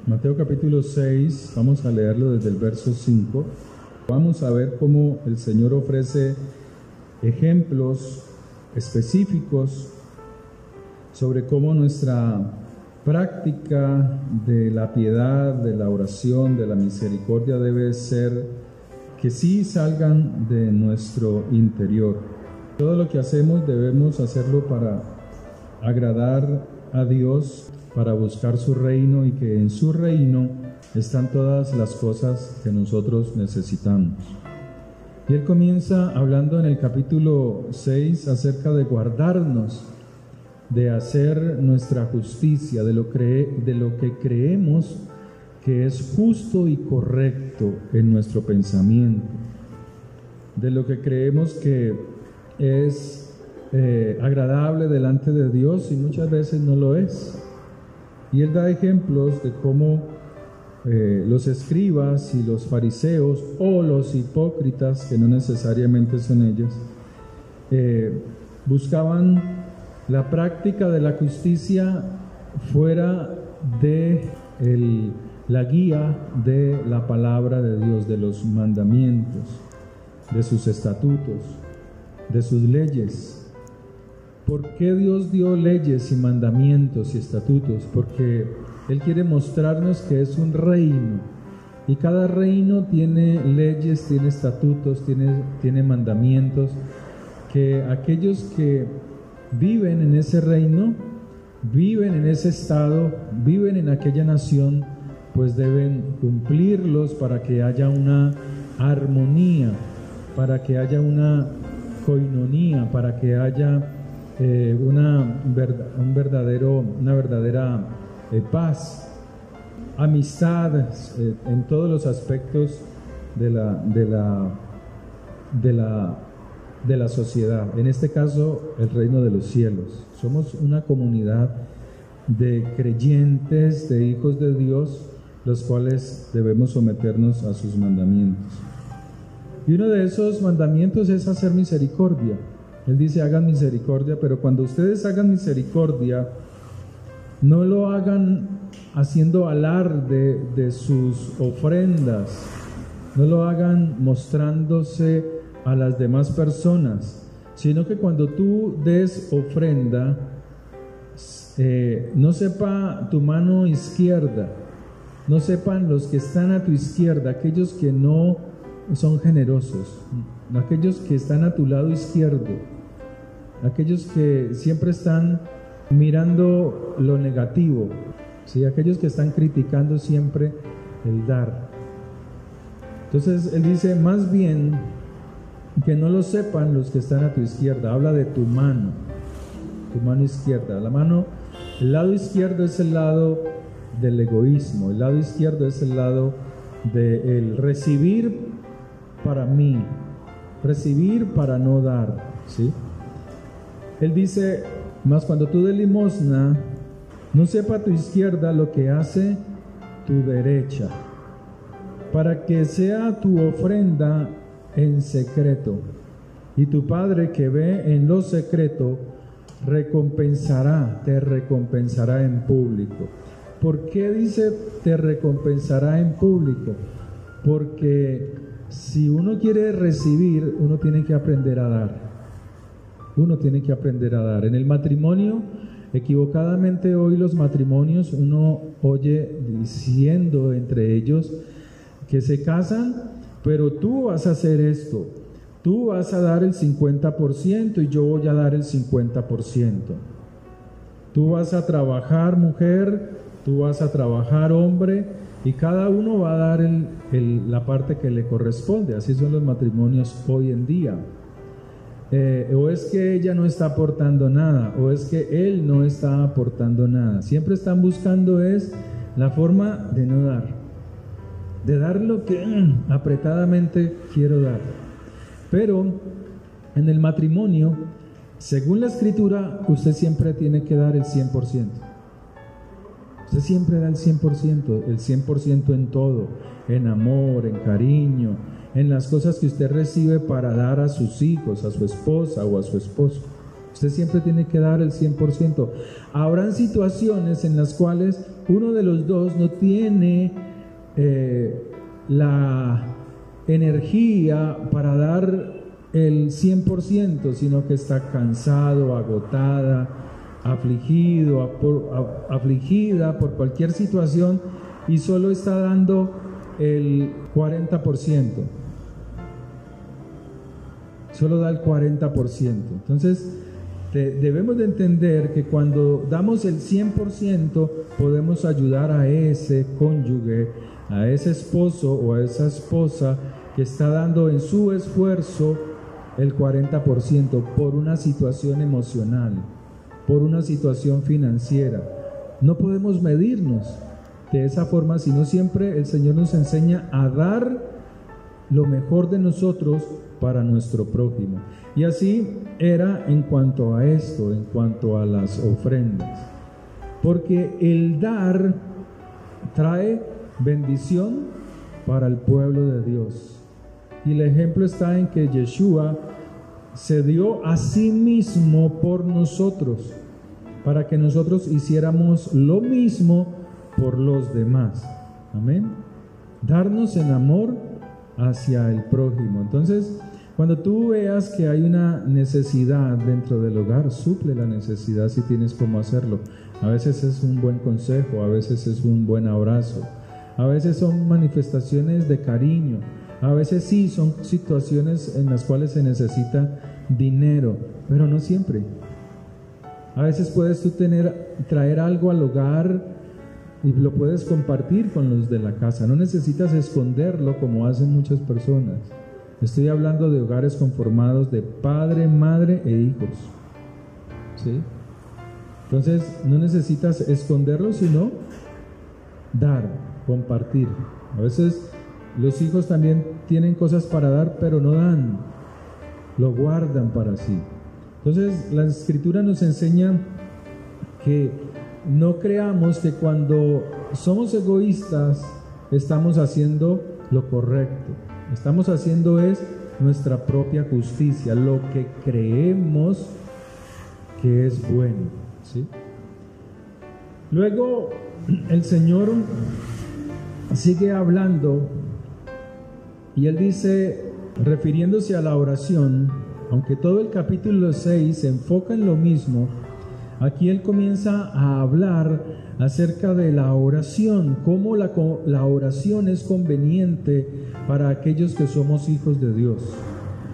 Mateo capítulo 6, vamos a leerlo desde el verso 5. Vamos a ver cómo el Señor ofrece ejemplos específicos sobre cómo nuestra práctica de la piedad, de la oración, de la misericordia debe ser que sí salgan de nuestro interior. Todo lo que hacemos debemos hacerlo para agradar a Dios, para buscar su reino, y que en su reino están todas las cosas que nosotros necesitamos. Y Él comienza hablando en el capítulo 6 acerca de guardarnos, de hacer nuestra justicia, de lo que creemos que es justo y correcto en nuestro pensamiento, de lo que creemos que es agradable delante de Dios y muchas veces no lo es. Y Él da ejemplos de cómo los escribas y los fariseos o los hipócritas, que no necesariamente son ellos, buscaban la práctica de la justicia fuera de la guía de la palabra de Dios, de los mandamientos, de sus estatutos, de sus leyes. ¿Por qué Dios dio leyes y mandamientos y estatutos? Porque Él quiere mostrarnos que es un reino, y cada reino tiene leyes, tiene estatutos, tiene mandamientos, que aquellos que viven en ese reino, viven en ese estado, viven en aquella nación, pues deben cumplirlos para que haya una armonía, para que haya una coinonía, para que haya una verdadera paz, amistad en todos los aspectos de la sociedad. En este caso, el reino de los cielos. Somos una comunidad de creyentes, de hijos de Dios, los cuales debemos someternos a sus mandamientos. Y uno de esos mandamientos es hacer misericordia. Él dice: hagan misericordia, pero cuando ustedes hagan misericordia, no lo hagan haciendo alarde de sus ofrendas, no lo hagan mostrándose a las demás personas, sino que cuando tú des ofrenda, no sepa tu mano izquierda, no sepan los que están a tu izquierda, aquellos que no son generosos, aquellos que están a tu lado izquierdo, aquellos que siempre están mirando lo negativo, ¿sí? Aquellos que están criticando siempre el dar. Entonces Él dice: más bien que no lo sepan los que están a tu izquierda. Habla de tu mano izquierda. El lado izquierdo es el lado del egoísmo, el lado izquierdo es el lado del recibir para mí, recibir para no dar, ¿sí? Él dice: mas cuando tú des limosna, no sepa tu izquierda lo que hace tu derecha, para que sea tu ofrenda en secreto, y tu Padre que ve en lo secreto te recompensará en público. ¿Por qué dice te recompensará en público? Porque si uno quiere recibir, uno tiene que aprender a dar. Uno tiene que aprender a dar. En el matrimonio, equivocadamente hoy los matrimonios, uno oye diciendo entre ellos que se casan, pero tú vas a hacer esto, tú vas a dar el 50% y yo voy a dar el 50%. Tú vas a trabajar, mujer, tú vas a trabajar, hombre, y cada uno va a dar la parte que le corresponde. Así son los matrimonios hoy en día. O es que ella no está aportando nada, o es que él no está aportando nada. Siempre están buscando es la forma de no dar, de dar lo que apretadamente quiero dar. Pero en el matrimonio, según la Escritura, usted siempre tiene que dar el 100%. Usted siempre da el 100% en todo, en amor, en cariño, en las cosas que usted recibe para dar a sus hijos, a su esposa o a su esposo. Usted siempre tiene que dar el 100%. Habrán situaciones en las cuales uno de los dos no tiene la energía para dar el 100%, sino que está cansado, agotada, afligida por cualquier situación y solo está dando el 40%. Solo da el 40%. Entonces, debemos de entender que cuando damos el 100% podemos ayudar a ese cónyuge, a ese esposo o a esa esposa que está dando en su esfuerzo el 40% por una situación emocional, por una situación financiera. No podemos medirnos de esa forma, sino siempre el Señor nos enseña a dar lo mejor de nosotros para nuestro prójimo. Y así era en cuanto a esto, en cuanto a las ofrendas. Porque el dar trae bendición para el pueblo de Dios. Y el ejemplo está en que Yeshua se dio a sí mismo por nosotros, para que nosotros hiciéramos lo mismo por los demás. Amén. Darnos en amor hacia el prójimo. Entonces, cuando tú veas que hay una necesidad dentro del hogar, suple la necesidad si tienes cómo hacerlo. A veces es un buen consejo, a veces es un buen abrazo, a veces son manifestaciones de cariño, a veces sí son situaciones en las cuales se necesita dinero, pero no siempre. A veces puedes tú traer algo al hogar y lo puedes compartir con los de la casa. No necesitas esconderlo como hacen muchas personas. Estoy hablando de hogares conformados de padre, madre e hijos. ¿Sí? Entonces no necesitas esconderlo, sino dar, compartir. A veces los hijos también tienen cosas para dar, pero no dan, lo guardan para sí. Entonces la Escritura nos enseña que no creamos que cuando somos egoístas estamos haciendo lo correcto. Estamos haciendo es nuestra propia justicia, lo que creemos que es bueno, ¿sí? Luego el Señor sigue hablando y Él dice, refiriéndose a la oración, aunque todo el capítulo 6 se enfoca en lo mismo, aquí Él comienza a hablar acerca de la oración, cómo la oración es conveniente para aquellos que somos hijos de Dios.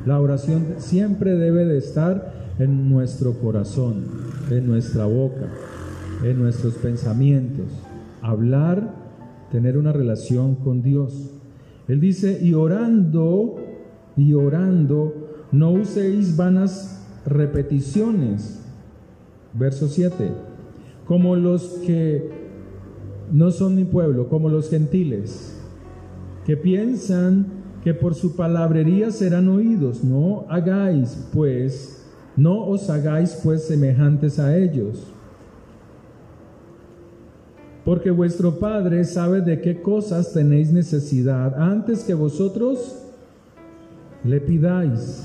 La oración siempre debe de estar en nuestro corazón, en nuestra boca, en nuestros pensamientos. Hablar, tener una relación con Dios. Él dice, y orando, no uséis vanas repeticiones. Verso 7. Como los que no son mi pueblo, como los gentiles, que piensan que por su palabrería serán oídos. No os hagáis pues semejantes a ellos. Porque vuestro Padre sabe de qué cosas tenéis necesidad antes que vosotros le pidáis.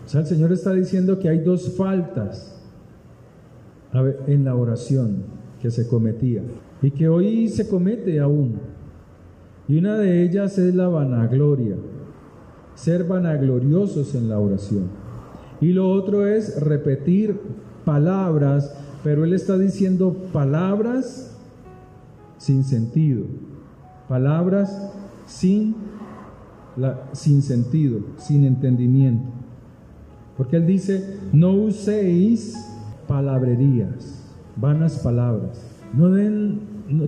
O sea, el Señor está diciendo que hay dos faltas en la oración que se cometía y que hoy se comete aún. Y una de ellas es la vanagloria, ser vanagloriosos en la oración. Y lo otro es repetir palabras, pero Él está diciendo palabras sin sentido, palabras sin sentido, sin entendimiento. Porque Él dice, no uséis palabrerías, vanas palabras.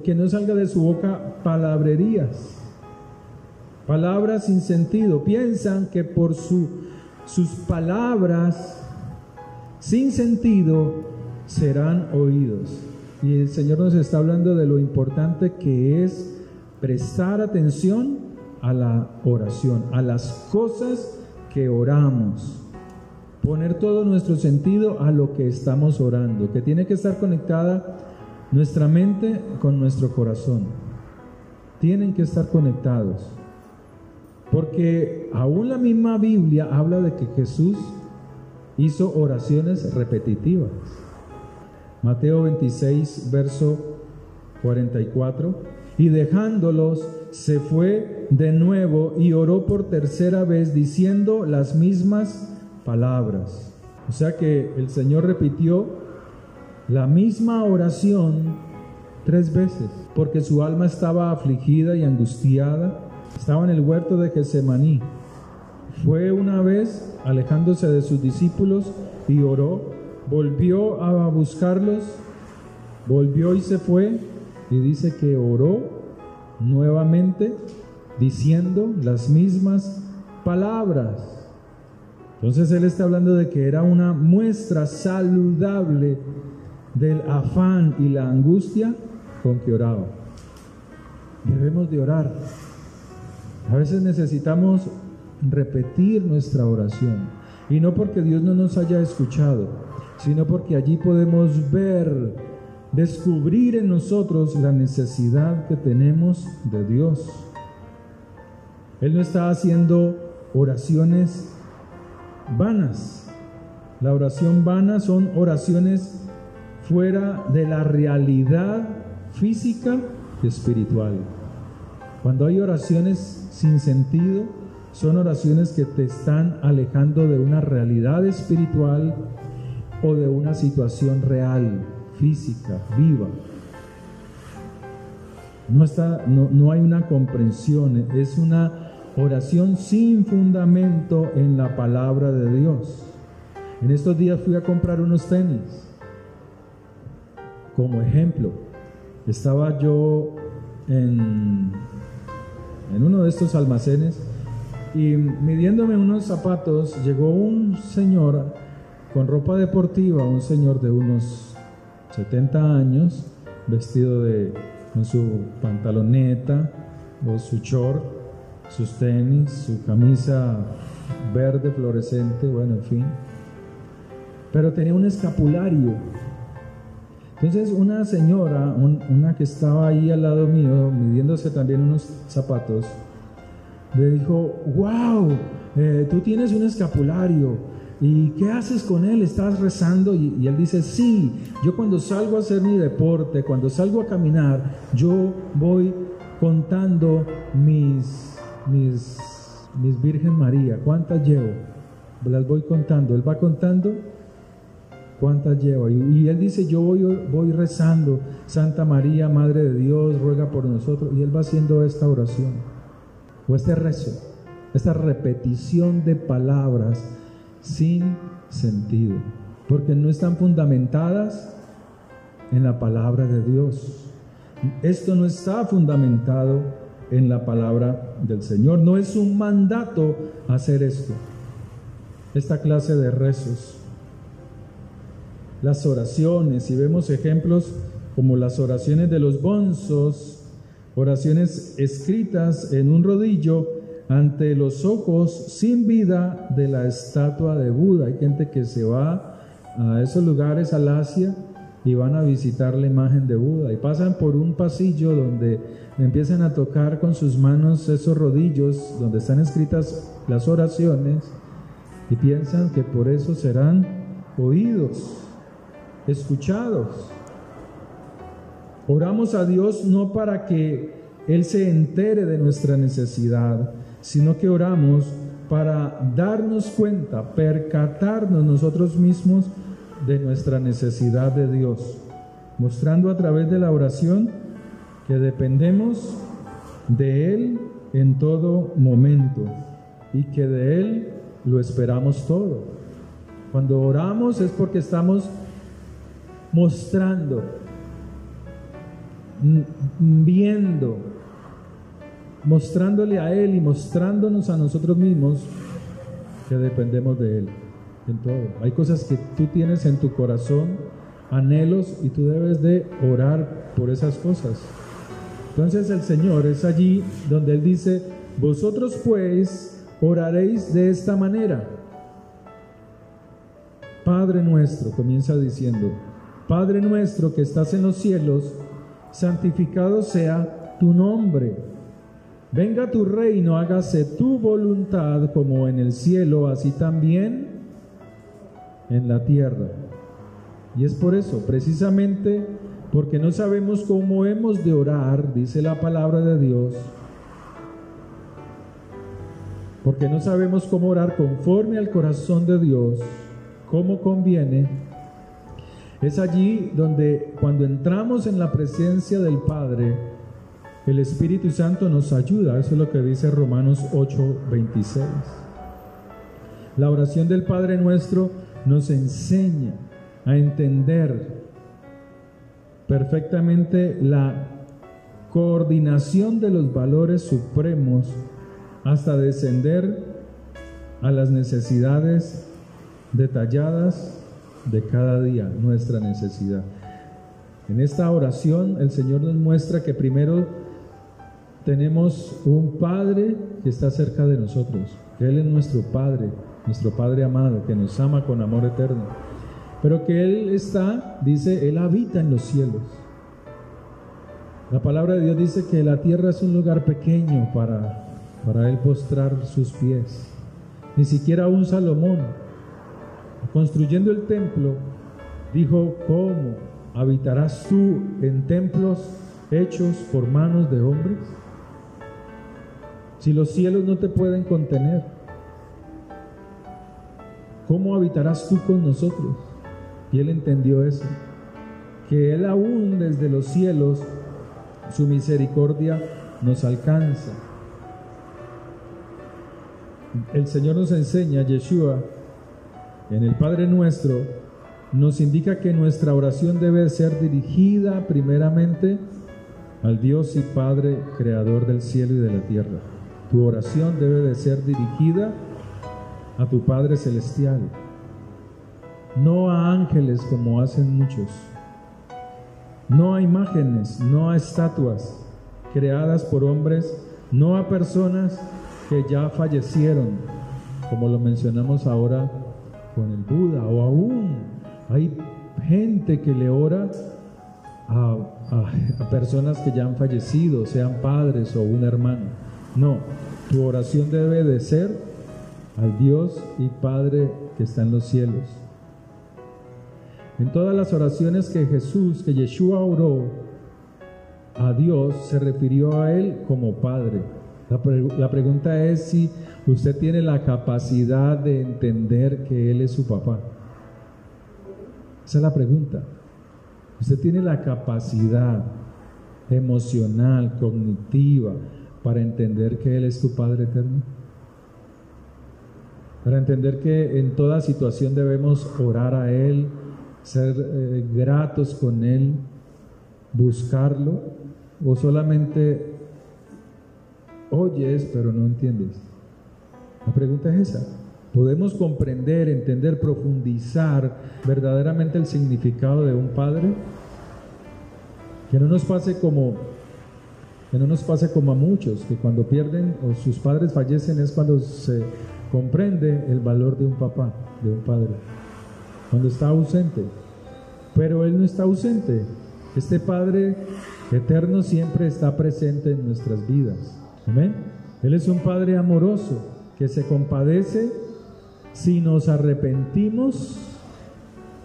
Que no salga de su boca palabrerías, palabras sin sentido. Piensan que por sus palabras sin sentido serán oídos. Y el Señor nos está hablando de lo importante que es prestar atención a la oración, a las cosas que oramos. Poner todo nuestro sentido a lo que estamos orando, que tiene que estar conectada nuestra mente con nuestro corazón. Tienen que estar conectados. Porque aún la misma Biblia habla de que Jesús hizo oraciones repetitivas. Mateo 26, verso 44. Y dejándolos, se fue de nuevo y oró por tercera vez, diciendo las mismas palabras. O sea que el Señor repitió la misma oración 3 veces, porque su alma estaba afligida y angustiada. Estaba en el huerto de Getsemaní. Fue una vez alejándose de sus discípulos y oró. Volvió a buscarlos, volvió y se fue, y dice que oró nuevamente diciendo las mismas palabras. Entonces él está hablando de que era una muestra saludable del afán y la angustia con que oraba. Debemos de orar. A veces necesitamos repetir nuestra oración, y no porque Dios no nos haya escuchado, sino porque allí podemos ver, descubrir en nosotros la necesidad que tenemos de Dios. Él no está haciendo oraciones vanas. La oración vana son oraciones fuera de la realidad física y espiritual. Cuando hay oraciones sin sentido, son oraciones que te están alejando de una realidad espiritual o de una situación real, física, viva. No hay una comprensión, es una oración sin fundamento en la palabra de Dios. En estos días fui a comprar unos tenis. Como ejemplo, estaba yo en uno de estos almacenes y midiéndome unos zapatos, llegó un señor con ropa deportiva, un señor de unos 70 años, vestido con su pantaloneta o su short, sus tenis, su camisa verde fluorescente, bueno, en fin. Pero tenía un escapulario. Entonces una señora, una que estaba ahí al lado mío, midiéndose también unos zapatos, le dijo: wow, tú tienes un escapulario, ¿y qué haces con él? ¿Estás rezando? Y él dice: sí, yo cuando salgo a hacer mi deporte, cuando salgo a caminar, yo voy contando mis Virgen María. ¿Cuántas llevo? Las voy contando. Él va contando cuántas lleva. Y él dice: yo voy rezando, Santa María, Madre de Dios, ruega por nosotros. Y él va haciendo esta oración, o este rezo, esta repetición de palabras sin sentido, porque no están fundamentadas en la palabra de Dios. Esto no está fundamentado en la palabra del Señor. No es un mandato hacer esto, esta clase de rezos. Las oraciones, y vemos ejemplos como las oraciones de los bonzos, oraciones escritas en un rodillo ante los ojos sin vida de la estatua de Buda. Hay gente que se va a esos lugares, al Asia, y van a visitar la imagen de Buda, y pasan por un pasillo donde empiezan a tocar con sus manos esos rodillos donde están escritas las oraciones, y piensan que por eso serán oídos, escuchados. Oramos a Dios no para que Él se entere de nuestra necesidad, sino que oramos para darnos cuenta, percatarnos nosotros mismos de nuestra necesidad de Dios, mostrando a través de la oración que dependemos de Él en todo momento y que de Él lo esperamos todo. Cuando oramos es porque estamos mostrando, viendo, mostrándole a Él y mostrándonos a nosotros mismos que dependemos de Él en todo. Hay cosas que tú tienes en tu corazón, anhelos, y tú debes de orar por esas cosas. Entonces el Señor es allí donde Él dice: vosotros pues oraréis de esta manera. Padre nuestro, comienza diciendo: Padre nuestro que estás en los cielos, santificado sea tu nombre. Venga tu reino, hágase tu voluntad como en el cielo, así también en la tierra. Y es por eso, precisamente porque no sabemos cómo hemos de orar, dice la palabra de Dios, porque no sabemos cómo orar conforme al corazón de Dios, como conviene. Es allí donde cuando entramos en la presencia del Padre, el Espíritu Santo nos ayuda. Eso es lo que dice Romanos 8:26. La oración del Padre Nuestro nos enseña a entender perfectamente la coordinación de los valores supremos hasta descender a las necesidades detalladas de cada día, nuestra necesidad. En esta oración el Señor nos muestra que primero tenemos un Padre que está cerca de nosotros, que Él es nuestro Padre amado, que nos ama con amor eterno, pero que Él está, dice, Él habita en los cielos. La palabra de Dios dice que la tierra es un lugar pequeño para Él postrar sus pies. Ni siquiera un Salomón, construyendo el templo, dijo: ¿cómo habitarás tú en templos hechos por manos de hombres? Si los cielos no te pueden contener, ¿cómo habitarás tú con nosotros? Y Él entendió eso, que Él aún desde los cielos, su misericordia nos alcanza. El Señor nos enseña, Yeshua, en el Padre Nuestro, nos indica que nuestra oración debe ser dirigida primeramente al Dios y Padre creador del cielo y de la tierra. Tu oración debe de ser dirigida a tu Padre celestial, no a ángeles como hacen muchos, no a imágenes, no a estatuas creadas por hombres, no a personas que ya fallecieron, como lo mencionamos ahora con el Buda, o aún hay gente que le ora a personas que ya han fallecido, sean padres o un hermano. No, tu oración debe de ser al Dios y Padre que está en los cielos. En todas las oraciones que Yeshua oró a Dios, se refirió a Él como Padre. La pregunta es si usted tiene la capacidad de entender que Él es su papá. Esa es la pregunta. ¿Usted tiene la capacidad emocional, cognitiva, para entender que Él es tu Padre eterno? Para entender que en toda situación debemos orar a Él, ser gratos con Él, buscarlo, o solamente oyes pero no entiendes. La pregunta es esa. ¿Podemos comprender, entender, profundizar verdaderamente el significado de un padre? Que no nos pase como a muchos, que cuando pierden o sus padres fallecen es cuando se comprende el valor de un papá, de un padre, cuando está ausente. Pero Él no está ausente. Este Padre eterno siempre está presente en nuestras vidas. Amén. Él es un Padre amoroso que se compadece si nos arrepentimos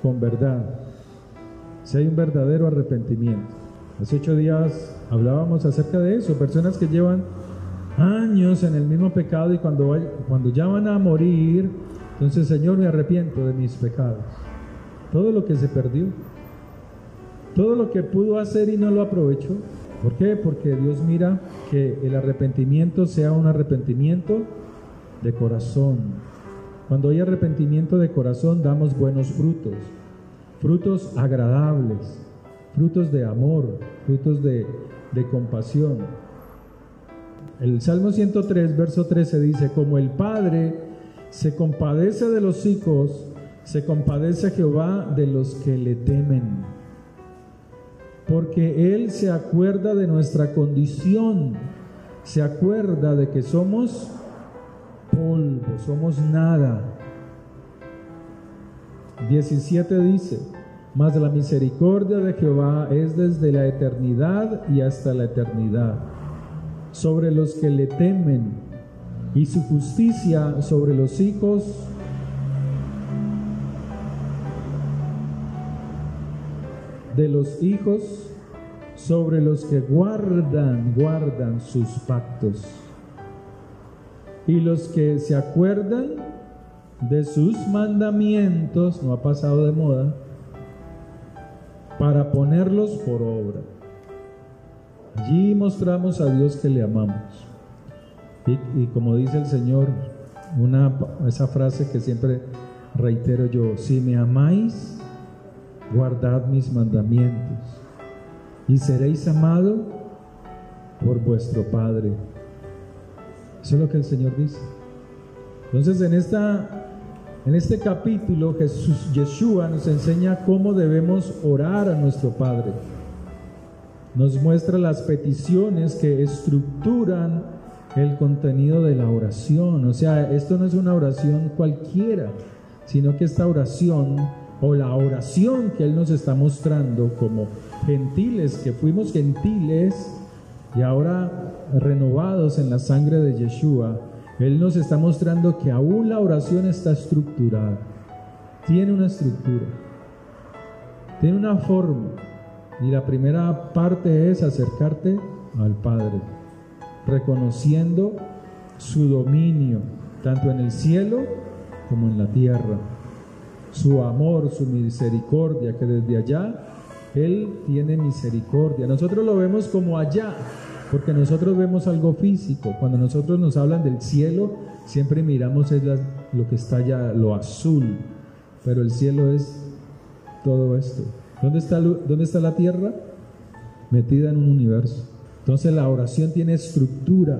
con verdad, si hay un verdadero arrepentimiento. Hace 8 días hablábamos acerca de eso, personas que llevan años en el mismo pecado y cuando ya van a morir, entonces: Señor, me arrepiento de mis pecados. Todo lo que se perdió, todo lo que pudo hacer y no lo aprovechó. ¿Por qué? Porque Dios mira que el arrepentimiento sea un arrepentimiento de corazón. Cuando hay arrepentimiento de corazón, damos buenos frutos, frutos agradables, frutos de amor, frutos de compasión. El Salmo 103, verso 13 dice: como el Padre se compadece de los hijos, se compadece Jehová de los que le temen. Porque Él se acuerda de nuestra condición, se acuerda de que somos polvo, somos nada. 17 dice: mas la misericordia de Jehová es desde la eternidad y hasta la eternidad sobre los que le temen, y su justicia sobre los hijos de los hijos sobre los que guardan sus pactos y los que se acuerdan de sus mandamientos, no ha pasado de moda, para ponerlos por obra. Allí mostramos a Dios que le amamos. Y como dice el Señor, esa frase que siempre reitero yo: si me amáis, guardad mis mandamientos, y seréis amado por vuestro Padre. Eso es lo que el Señor dice. Entonces en este capítulo Yeshua nos enseña cómo debemos orar a nuestro Padre. Nos muestra las peticiones que estructuran el contenido de la oración. O sea, esto no es una oración cualquiera, sino que esta oración, o la oración que Él nos está mostrando como gentiles, que fuimos gentiles y ahora renovados en la sangre de Yeshua, Él nos está mostrando que aún la oración está estructurada, tiene una estructura, tiene una forma, y la primera parte es acercarte al Padre, reconociendo su dominio, tanto en el cielo como en la tierra, su amor, su misericordia, que desde allá Él tiene misericordia. Nosotros lo vemos como allá, porque nosotros vemos algo físico. Cuando nosotros nos hablan del cielo, siempre miramos lo que está allá, lo azul, pero el cielo es todo esto. ¿Dónde está la tierra? Metida en un universo. Entonces la oración tiene estructura,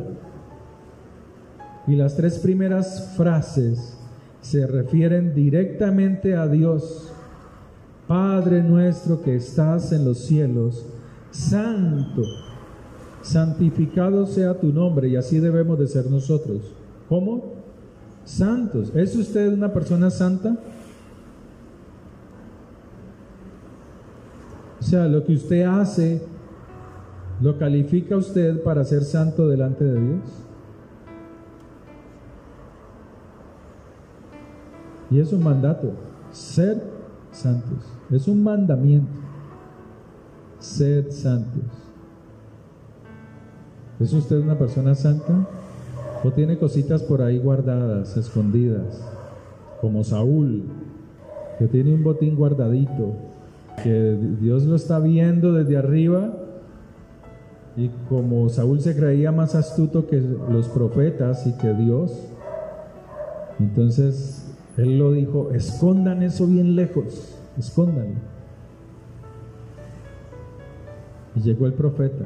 y las tres primeras frases se refieren directamente a Dios. Padre nuestro que estás en los cielos, santo, santificado sea tu nombre. Y así debemos de ser nosotros. ¿Cómo? Santos. ¿Es usted una persona santa? O sea, lo que usted hace, ¿lo califica usted para ser santo delante de Dios? Y es un mandato, ser santos. Es un mandamiento, ser santos. ¿Es usted una persona santa? ¿O tiene cositas por ahí guardadas, escondidas? Como Saúl, que tiene un botín guardadito, que Dios lo está viendo desde arriba, y como Saúl se creía más astuto que los profetas y que Dios, entonces Él lo dijo: escondan eso bien lejos, escóndanlo. Y llegó el profeta,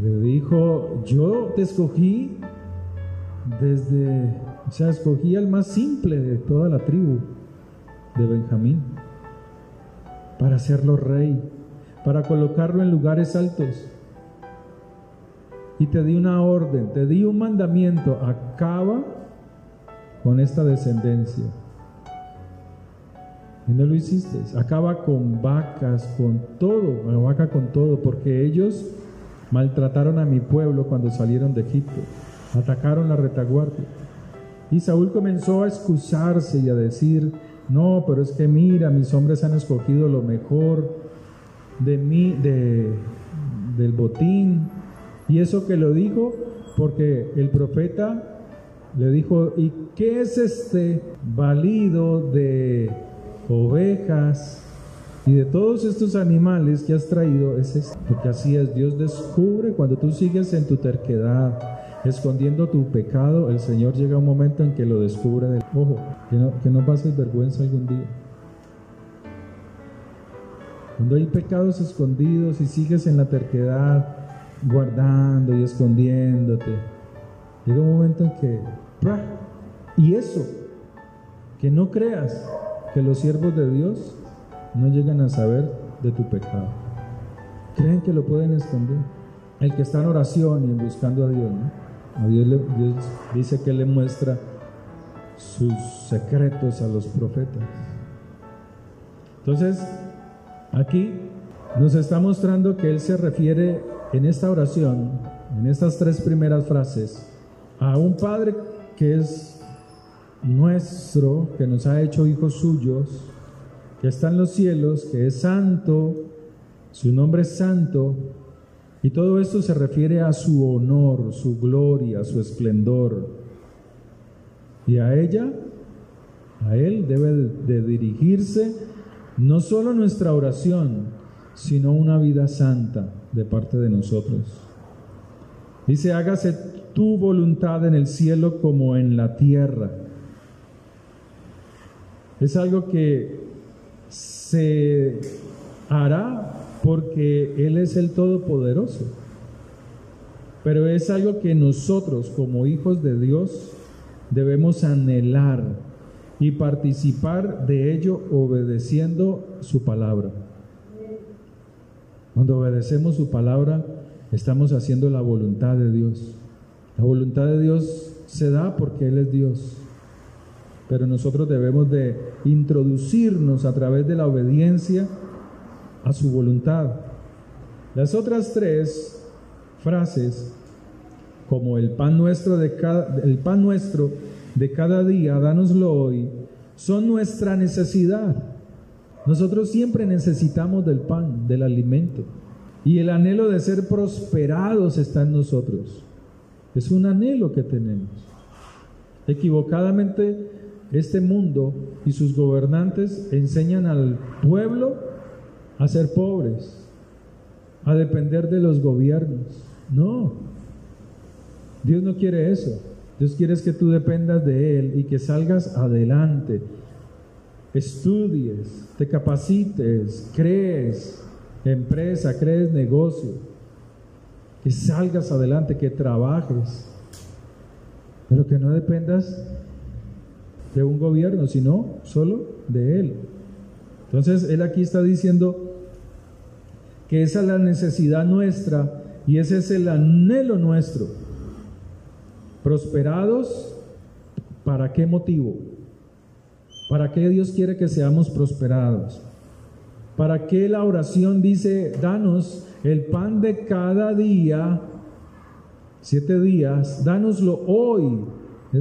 le dijo: yo te escogí escogí al más simple de toda la tribu de Benjamín, para hacerlo rey, para colocarlo en lugares altos. Y te di una orden, te di un mandamiento: acaba con esta descendencia. Y no lo hiciste. Acaba con vacas, con todo, porque ellos maltrataron a mi pueblo cuando salieron de Egipto, atacaron la retaguardia. Y Saúl comenzó a excusarse y a decir: no, pero es que mira, mis hombres han escogido lo mejor de mí, del botín. Y eso que lo dijo porque el profeta le dijo: ¿y qué es este balido de ovejas y de todos estos animales que has traído? Es este. Porque así es, Dios descubre cuando tú sigues en tu terquedad, escondiendo tu pecado. El Señor llega un momento en que lo descubre. Ojo, que no pases vergüenza algún día. Cuando hay pecados escondidos y sigues en la terquedad, guardando y escondiéndote, llega un momento en que y eso, que no creas que los siervos de Dios no llegan a saber de tu pecado. Creen que lo pueden esconder. El que está en oración y buscando a Dios, ¿no? A Dios dice que Él le muestra sus secretos a los profetas. Entonces, aquí nos está mostrando que Él se refiere en esta oración, en estas tres primeras frases, a un Padre que es nuestro, que nos ha hecho hijos suyos, que está en los cielos, que es santo, su nombre es santo, y todo esto se refiere a su honor, su gloria, su esplendor. Y a ella, a Él debe de dirigirse no solo nuestra oración, sino una vida santa de parte de nosotros. Dice, hágase tu voluntad en el cielo como en la tierra. Es algo que se hará porque Él es el Todopoderoso. Pero es algo que nosotros, como hijos de Dios, debemos anhelar y participar de ello obedeciendo su palabra. Cuando obedecemos su palabra, estamos haciendo la voluntad de Dios. La voluntad de Dios se da porque Él es Dios. Pero nosotros debemos de introducirnos a través de la obediencia a su voluntad. Las otras tres frases, como el pan nuestro de cada día, dánoslo hoy, son nuestra necesidad. Nosotros siempre necesitamos del pan, del alimento. Y el anhelo de ser prosperados está en nosotros. Es un anhelo que tenemos. Equivocadamente, este mundo y sus gobernantes enseñan al pueblo a ser pobres, a depender de los gobiernos. No, Dios no quiere eso. Dios quiere que tú dependas de Él y que salgas adelante, estudies, te capacites, crees empresa, crees negocio, que salgas adelante, que trabajes, pero que no dependas de un gobierno, sino solo de Él. Entonces Él aquí está diciendo que esa es la necesidad nuestra y ese es el anhelo nuestro. Prosperados, ¿para qué motivo? ¿Para qué Dios quiere que seamos prosperados? ¿Para qué la oración dice, danos el pan de cada día, 7 días, dánoslo hoy?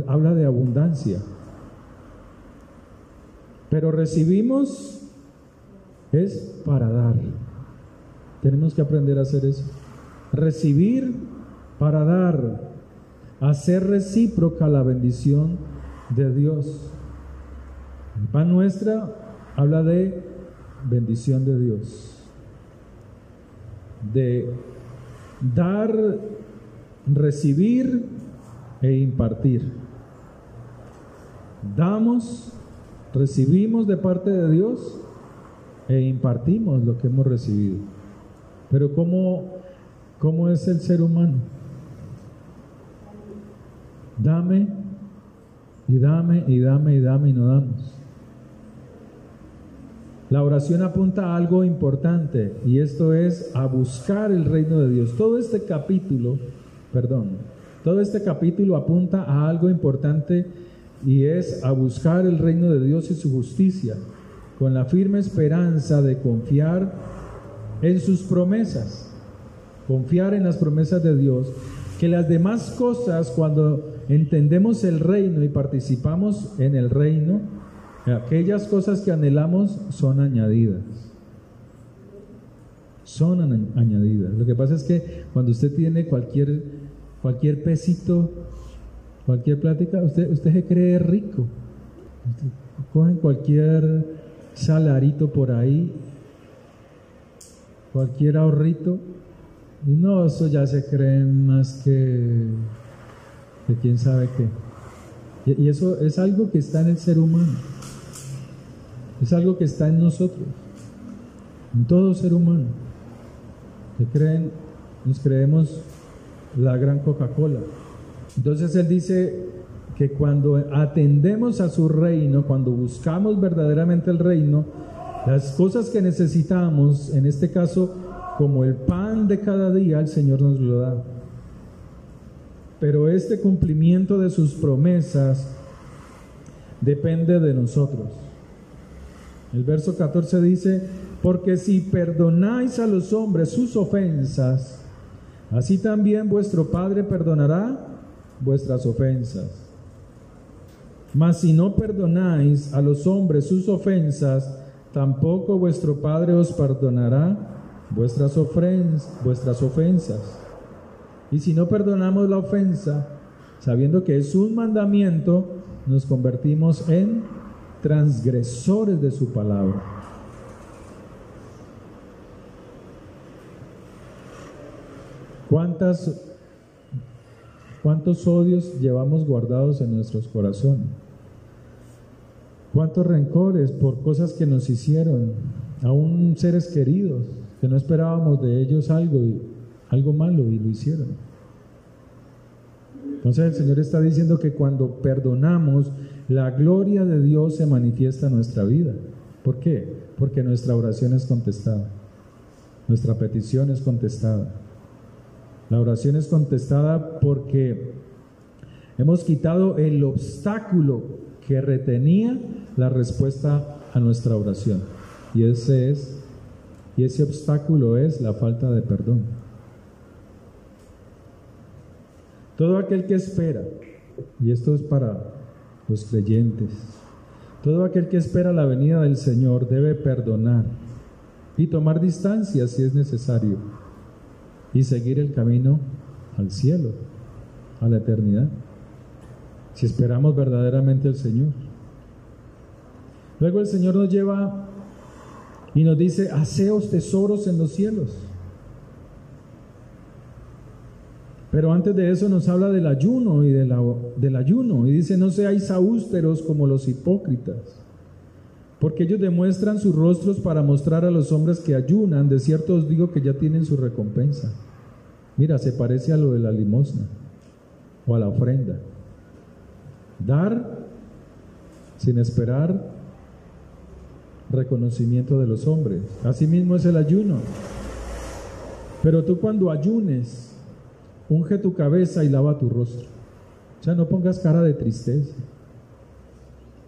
Habla de abundancia. Pero recibimos es para dar. Tenemos que aprender a hacer eso. Recibir para dar. Hacer recíproca la bendición de Dios. El pan nuestro habla de bendición de Dios, de dar, recibir e impartir. Damos, recibimos de parte de Dios e impartimos lo que hemos recibido. Pero ¿cómo es el ser humano? Dame y dame y dame y dame y no damos. La oración apunta a algo importante y esto es a buscar el reino de Dios. Todo este capítulo apunta a algo importante y es a buscar el reino de Dios y su justicia con la firme esperanza de confiar en sus promesas, confiar en las promesas de Dios, que las demás cosas, cuando entendemos el reino y participamos en el reino, aquellas cosas que anhelamos son añadidas. Son añadidas. Lo que pasa es que cuando usted tiene cualquier pesito, cualquier plática, usted se cree rico. Cogen cualquier salarito por ahí, cualquier ahorrito, y no, eso ya se creen más que quién sabe qué. Y eso es algo que está en el ser humano. Es algo que está en nosotros, en todo ser humano. Nos creemos la gran Coca-Cola. Entonces Él dice que cuando atendemos a su reino, cuando buscamos verdaderamente el reino, las cosas que necesitamos, en este caso, como el pan de cada día, el Señor nos lo da. Pero este cumplimiento de sus promesas depende de nosotros. El verso 14 dice, porque si perdonáis a los hombres sus ofensas, así también vuestro Padre perdonará vuestras ofensas. Mas si no perdonáis a los hombres sus ofensas, tampoco vuestro Padre os perdonará vuestras ofensas. Y si no perdonamos la ofensa, sabiendo que es un mandamiento, nos convertimos en transgresores de su palabra. ¿Cuántos odios llevamos guardados en nuestros corazones? ¿Cuántos rencores por cosas que nos hicieron, aún seres queridos, que no esperábamos de ellos algo malo y lo hicieron? Entonces el Señor está diciendo que cuando perdonamos, la gloria de Dios se manifiesta en nuestra vida. ¿Por qué? Porque nuestra oración es contestada, nuestra petición es contestada. La oración es contestada porque hemos quitado el obstáculo que retenía la respuesta a nuestra oración. Y ese obstáculo es la falta de perdón. Todo aquel que espera, y esto es para los creyentes, todo aquel que espera la venida del Señor debe perdonar y tomar distancia si es necesario, y seguir el camino al cielo, a la eternidad, si esperamos verdaderamente al Señor. Luego el Señor nos lleva y nos dice: haceos tesoros en los cielos. Pero antes de eso nos habla del ayuno y del ayuno, y dice: no seáis austeros como los hipócritas, porque ellos demuestran sus rostros para mostrar a los hombres que ayunan. De cierto os digo que ya tienen su recompensa. Mira, se parece a lo de la limosna o a la ofrenda. Dar sin esperar reconocimiento de los hombres. Asimismo es el ayuno. Pero tú, cuando ayunes, unge tu cabeza y lava tu rostro. O sea, no pongas cara de tristeza.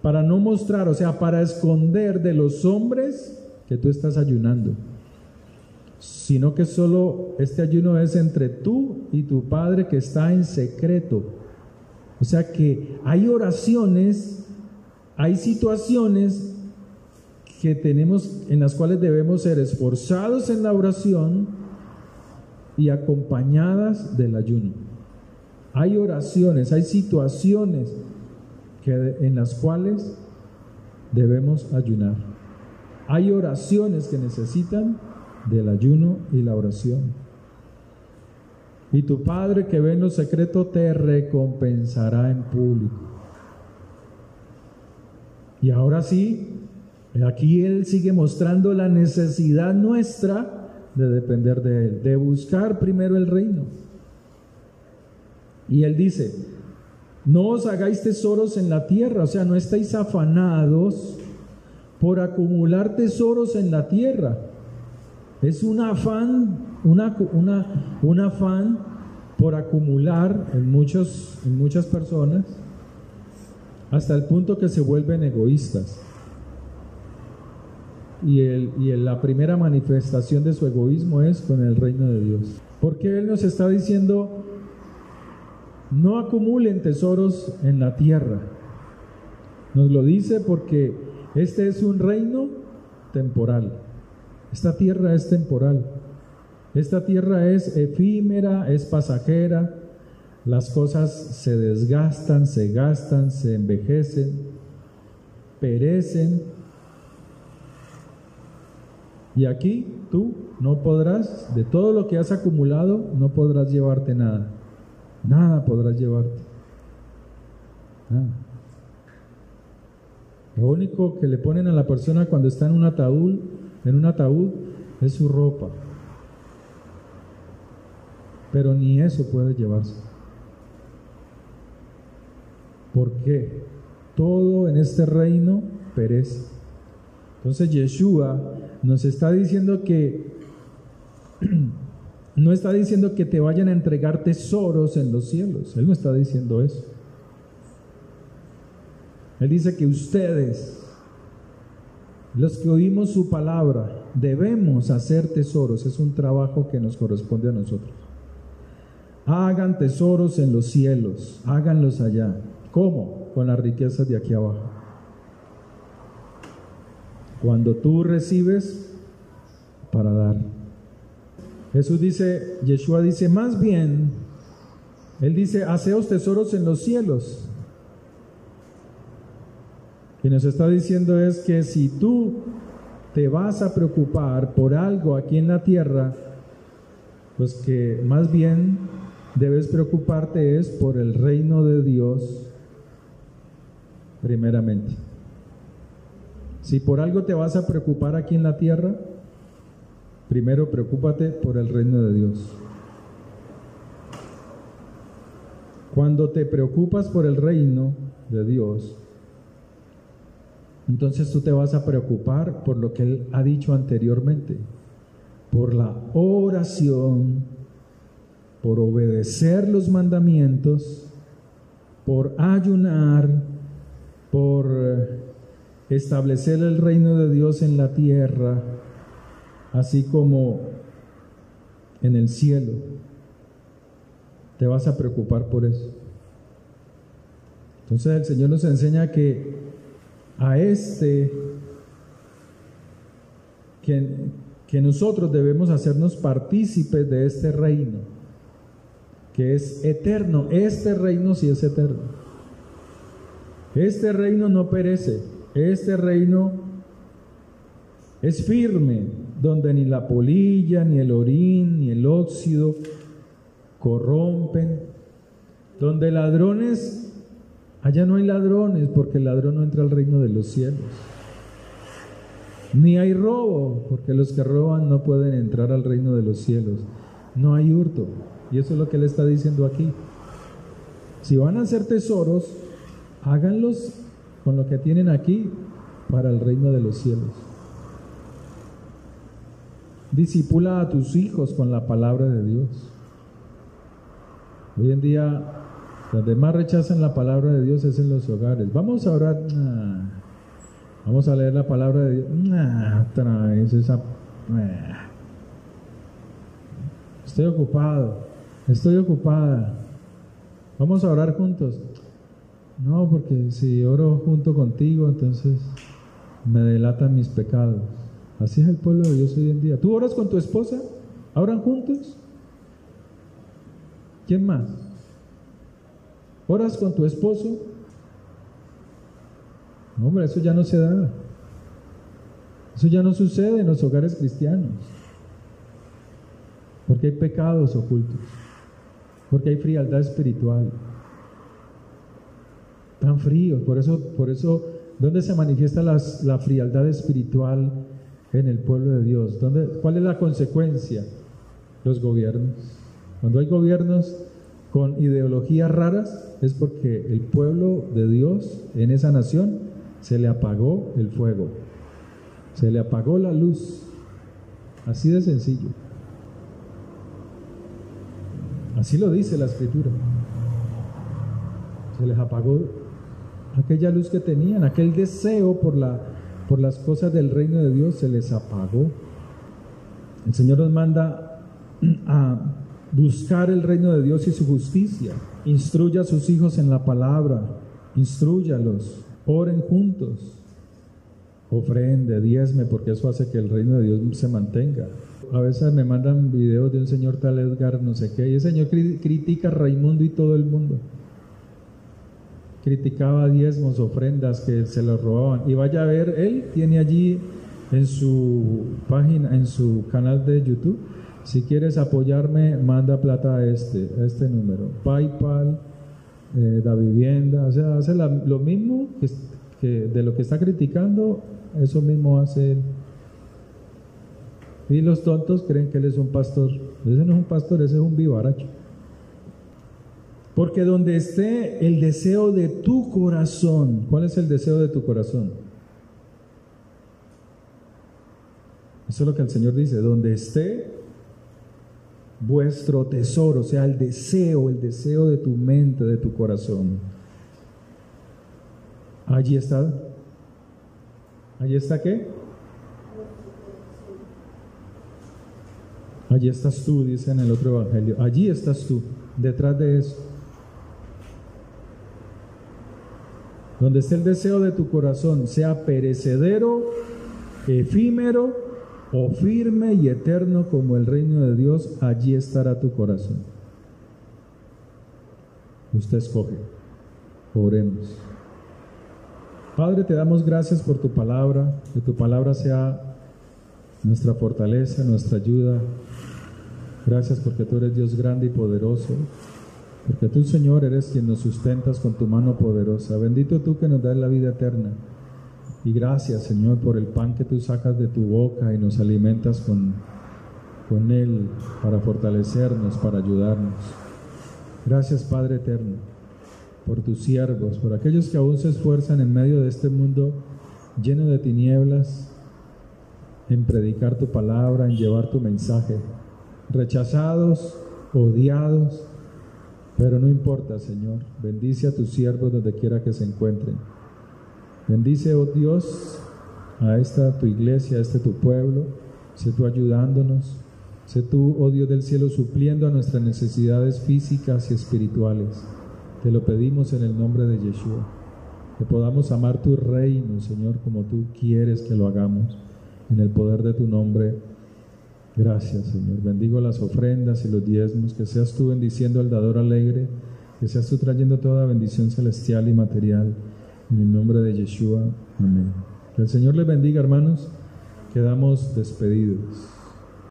Para no mostrar, o sea, para esconder de los hombres que tú estás ayunando. Sino que solo este ayuno es entre tú y tu Padre que está en secreto. O sea que hay oraciones, hay situaciones que tenemos, en las cuales debemos ser esforzados en la oración y acompañadas del ayuno. Hay oraciones, hay situaciones en las cuales debemos ayunar. Hay oraciones que necesitan del ayuno y la oración. Y tu Padre que ve en lo secreto te recompensará en público. Y ahora sí, aquí Él sigue mostrando la necesidad nuestra de depender de Él, de buscar primero el reino. Y Él dice: no os hagáis tesoros en la tierra, o sea, no estáis afanados por acumular tesoros en la tierra. Es un afán, un afán por acumular en muchas personas, hasta el punto que se vuelven egoístas. Y la primera manifestación de su egoísmo es con el reino de Dios. Porque Él nos está diciendo: no acumulen tesoros en la tierra. Nos lo dice porque este es un reino temporal. Esta tierra es temporal. Esta tierra es efímera, es pasajera. Las cosas se desgastan, se gastan, se envejecen, perecen. Y aquí tú no podrás, de todo lo que has acumulado, no podrás llevarte nada. Nada podrás llevarte. Nada. Lo único que le ponen a la persona cuando está en un ataúd es su ropa. Pero ni eso puede llevarse. ¿Por qué? Todo en este reino perece. Entonces Yeshua nos está diciendo que no está diciendo que te vayan a entregar tesoros en los cielos. Él no está diciendo eso. Él dice que ustedes, los que oímos su palabra, debemos hacer tesoros. Es un trabajo que nos corresponde a nosotros. Hagan tesoros en los cielos, háganlos allá. ¿Cómo? Con las riquezas de aquí abajo. Cuando tú recibes, para dar. Jesús dice, Yeshua dice, más bien, Él dice, haceos tesoros en los cielos. Y nos está diciendo es que si tú te vas a preocupar por algo aquí en la tierra, pues que más bien debes preocuparte es por el reino de Dios primeramente. Si por algo te vas a preocupar aquí en la tierra, primero preocúpate por el reino de Dios. Cuando te preocupas por el reino de Dios, entonces tú te vas a preocupar por lo que Él ha dicho anteriormente, por la oración, por obedecer los mandamientos, por ayunar, por establecer el reino de Dios en la tierra, así como en el cielo. Te vas a preocupar por eso. Entonces el Señor nos enseña que que nosotros debemos hacernos partícipes de este reino, que es eterno. Este reino sí es eterno. Este reino no perece. Este reino es firme, donde ni la polilla, ni el orín, ni el óxido corrompen, donde ladrones, allá no hay ladrones, porque el ladrón no entra al reino de los cielos. Ni hay robo, porque los que roban no pueden entrar al reino de los cielos. No hay hurto, y eso es lo que Él está diciendo aquí. Si van a hacer tesoros, háganlos con lo que tienen aquí para el reino de los cielos. Discipula a tus hijos con la palabra de Dios. Hoy en día, donde más rechazan la palabra de Dios es en los hogares. Vamos a orar. Vamos a leer la palabra de Dios. Otra vez esa. Estoy ocupado. Estoy ocupada. Vamos a orar juntos. No, porque si oro junto contigo, entonces me delatan mis pecados. Así es el pueblo de Dios hoy en día. ¿Tú oras con tu esposa? ¿Oran juntos? ¿Quién más? ¿Oras con tu esposo? No, hombre, eso ya no se da. Eso ya no sucede en los hogares cristianos. Porque hay pecados ocultos. Porque hay frialdad espiritual. Tan fríos. Por eso, ¿dónde se manifiesta la frialdad espiritual en el pueblo de Dios? ¿Cuál es la consecuencia? Los gobiernos. Cuando hay gobiernos con ideologías raras, es porque el pueblo de Dios en esa nación se le apagó el fuego, se le apagó la luz. Así de sencillo. Así lo dice la Escritura. Se les apagó aquella luz que tenían, aquel deseo por las cosas del reino de Dios se les apagó. El Señor nos manda a buscar el reino de Dios y su justicia. Instruya a sus hijos en la palabra, instrúyalos, oren juntos, ofrende, diezme, porque eso hace que el reino de Dios se mantenga. A veces me mandan videos de un señor tal Edgar, no sé qué, y ese señor critica a Raimundo y todo el mundo. Criticaba diezmos, ofrendas que se los robaban. Y vaya a ver, él tiene allí en su página, en su canal de YouTube, si quieres apoyarme, manda plata a este número, PayPal, Da Vivienda, o sea, hace lo mismo que de lo que está criticando, eso mismo hace él. Y los tontos creen que él es un pastor. Ese no es un pastor, ese es un vivaracho. Porque donde esté el deseo de tu corazón, ¿cuál es el deseo de tu corazón? Eso es lo que el Señor dice, donde esté vuestro tesoro, o sea, el deseo de tu mente, de tu corazón. Allí está. ¿Allí está qué? Allí estás tú, dice en el otro evangelio. Allí estás tú, detrás de eso. Donde esté el deseo de tu corazón, sea perecedero efímero o firme y eterno como el reino de Dios, allí estará tu corazón. Usted escoge. Oremos. Padre, te damos gracias por tu palabra, que tu palabra sea nuestra fortaleza, nuestra ayuda. Gracias porque tú eres Dios grande y poderoso, porque tú, Señor, eres quien nos sustentas con tu mano poderosa. Bendito tú que nos das la vida eterna. Y gracias, Señor, por el pan que tú sacas de tu boca y nos alimentas con él para fortalecernos, para ayudarnos. Gracias, Padre eterno, por tus siervos, por aquellos que aún se esfuerzan en medio de este mundo lleno de tinieblas, en predicar tu palabra, en llevar tu mensaje, rechazados, odiados, pero no importa, Señor. Bendice a tus siervos donde quiera que se encuentren. Bendice, oh Dios, a esta tu iglesia, a este tu pueblo. Sé tú ayudándonos. Sé tú, oh Dios del cielo, supliendo a nuestras necesidades físicas y espirituales. Te lo pedimos en el nombre de Yeshua. Que podamos amar tu reino, Señor, como tú quieres que lo hagamos. En el poder de tu nombre. Gracias, Señor. Bendigo las ofrendas y los diezmos. Que seas tú bendiciendo al dador alegre. Que seas tú trayendo toda bendición celestial y material. En el nombre de Yeshua. Amén. Que el Señor les bendiga, hermanos. Quedamos despedidos.